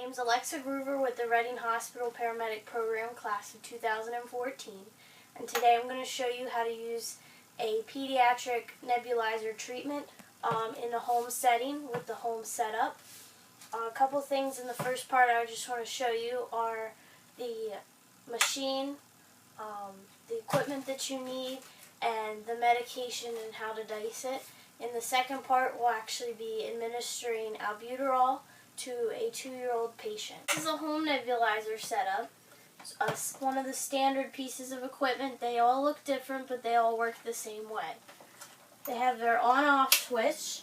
name's Alexa Groover with the Reading Hospital Paramedic Program class of 2014, and today I'm going to show you how to use a pediatric nebulizer treatment in a home setting with the home setup. A couple things in the first part I just want to show you are the machine, the equipment that you need, and the medication and how to dice it. In the second part, we'll actually be administering albuterol to a 2-year-old patient. This is a home nebulizer setup. It's one of the standard pieces of equipment. They all look different, but they all work the same way. They have their on-off switch,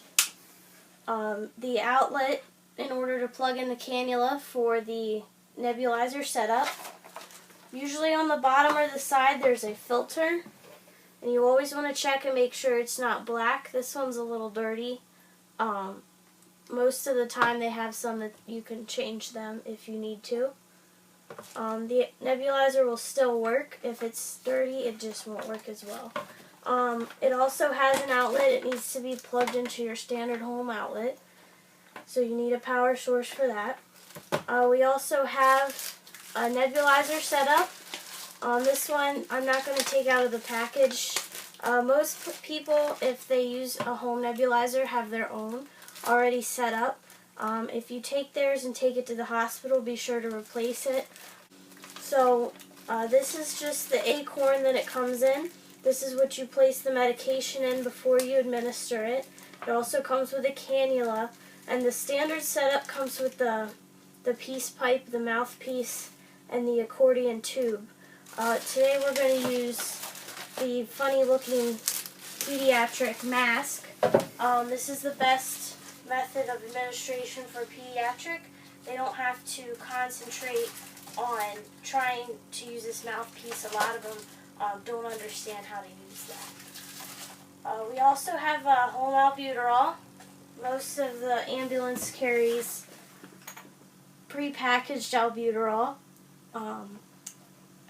the outlet in order to plug in the cannula for the nebulizer setup. Usually on the bottom or the side there's a filter, and you always want to check and make sure it's not black. This one's a little dirty. Most of the time they have some that you can change them if you need to. The nebulizer will still work. If it's dirty, it just won't work as well. It also has an outlet. It needs to be plugged into your standard home outlet, so you need a power source for that. We also have a nebulizer setup. This one I'm not going to take out of the package. Most people, if they use a home nebulizer, have their own already set up. If you take theirs and take it to the hospital, be sure to replace it. So this is just the acorn that it comes in. This is what you place the medication in before you administer it. It also comes with a cannula, and the standard setup comes with the peace pipe, the mouthpiece, and the accordion tube. Today we're going to use the funny looking pediatric mask. This is the best method of administration for pediatric. They don't have to concentrate on trying to use this mouthpiece. A lot of them don't understand how to use that. We also have home albuterol. Most of the ambulance carries pre-packaged albuterol.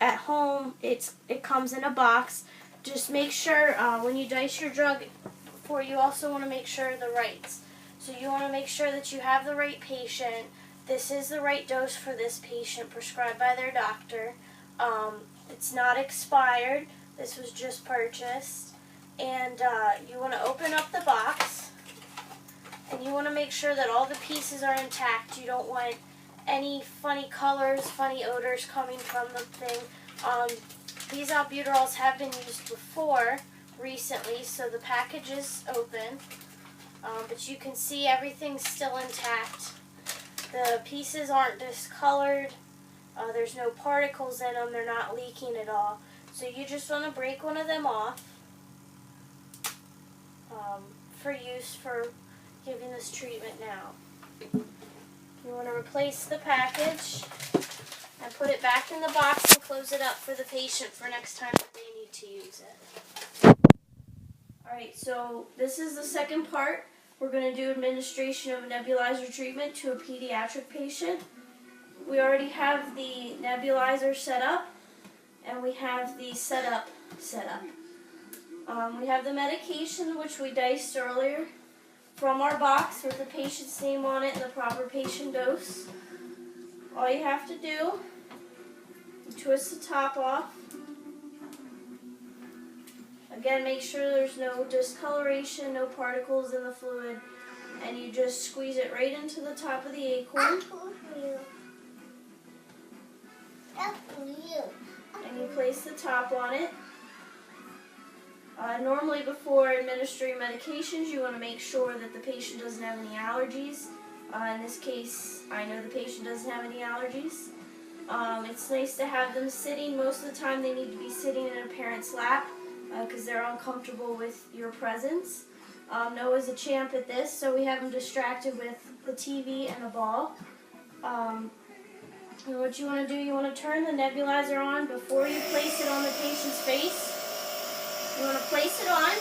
At home, it comes in a box. Just make sure when you dice your drug, you also want to make sure the rights. So you want to make sure that you have the right patient. This is the right dose for this patient prescribed by their doctor. It's not expired. This was just purchased. And you want to open up the box, and you want to make sure that all the pieces are intact. You don't want any funny colors, funny odors coming from the thing. These albuterols have been used before recently, so the package is open. But you can see everything's still intact. The pieces aren't discolored. There's no particles in them. They're not leaking at all. So you just want to break one of them off for use for giving this treatment now. You want to replace the package and put it back in the box and close it up for the patient for next time that they need to use it. Alright, so this is the second part. We're going to do administration of a nebulizer treatment to a pediatric patient. We already have the nebulizer set up, and we have the setup set up. We have the medication, which we diced earlier, from our box with the patient's name on it and the proper patient dose. All you have to do is twist the top off. Again, make sure there's no discoloration, no particles in the fluid, and you just squeeze it right into the top of the acorn. And you place the top on it. Normally before administering medications, you want to make sure that the patient doesn't have any allergies. In this case, I know the patient doesn't have any allergies. It's nice to have them sitting. Most of the time they need to be sitting in a parent's lap because they're uncomfortable with your presence. Noah's a champ at this, so we have him distracted with the TV and a ball. And what you want to do, you want to turn the nebulizer on before you place it on the patient's face. You want to place it on,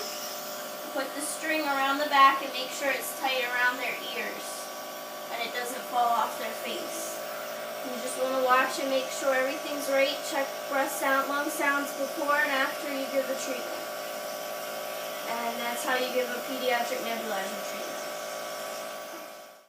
put the string around the back, and make sure it's tight around their ears and it doesn't fall off their face. You just want to watch and make sure everything's right. Check breath sound, lung sounds before and after you give the treatment. And that's how you give a pediatric nebulizer treatment.